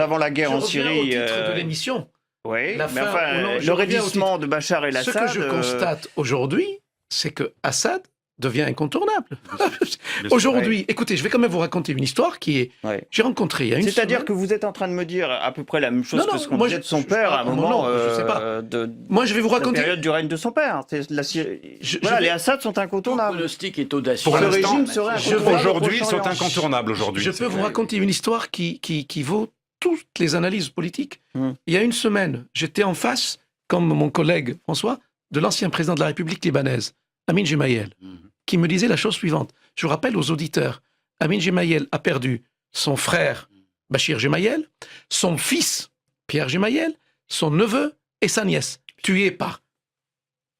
Avant la guerre Je en reviens Syrie. au titre de l'émission. Oui, La mais fin, enfin, non, je le reviens au raidissement titre. de Bachar el-Assad. Ce que je constate aujourd'hui, c'est que Assad devient incontournable. Aujourd'hui, écoutez, je vais quand même vous raconter une histoire qui est... Ouais. J'ai rencontré il y a une semaine... C'est-à-dire que vous êtes en train de me dire à peu près la même chose Non, que non, ce qu'on moi, disait de son je père à un moment je sais pas. de Moi, je vais vous la raconter... période du règne de son père. C'est la Syrie- Voilà, les Assad sont Ton incontournables. pronostic est audacieux. Pour Ce l'instant, régime serait incontournable. Aujourd'hui, ils sont Proche-Orient. incontournables aujourd'hui. Je peux vous raconter une histoire qui vaut toutes les analyses politiques. Il y a une semaine, j'étais en face, comme mon collègue François, de l'ancien président de la République libanaise, Amin Gemayel, qui me disait la chose suivante. Je rappelle aux auditeurs, Amin Gemayel a perdu son frère Bachir Gemayel, son fils Pierre Gemayel, son neveu et sa nièce, tués par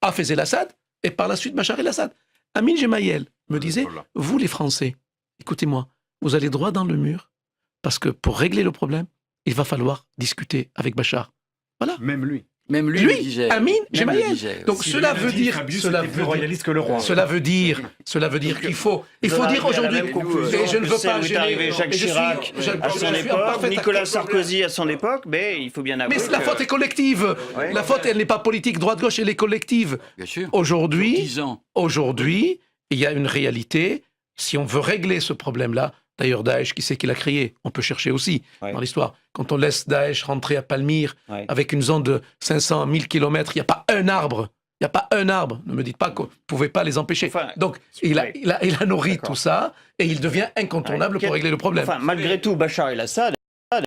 Hafez el-Assad et par la suite Bachar el-Assad. Amin Gemayel me disait, vous les Français, écoutez-moi, vous allez droit dans le mur, parce que pour régler le problème, il va falloir discuter avec Bachar. Voilà. Même lui. Même lui, Lui, le disait. Amin Même Gemayel. le disait. Donc cela veut dire, plus royaliste que le roi. cela veut dire qu'il faut dire aujourd'hui, et je ne veux pas gêner gêner Jacques Chirac à son époque, Nicolas Sarkozy à son époque, mais il faut bien avouer Mais la faute est collective. Ouais. La faute, elle n'est pas politique droite-gauche, elle est collective. Bien sûr. Aujourd'hui, 10 ans. Aujourd'hui, il y a une réalité. Si on veut régler ce problème-là, d'ailleurs, Daesh, qui c'est qui l'a créé? On peut chercher aussi dans l'histoire. Quand on laisse Daesh rentrer à Palmyre avec une zone de 500 000 km, il n'y a pas un arbre. Il n'y a pas un arbre. Ne me dites pas qu'on ne pouvait pas les empêcher. Enfin, donc, il a nourri tout ça et il devient incontournable pour régler le problème. Enfin, malgré tout, Bachar el-Assad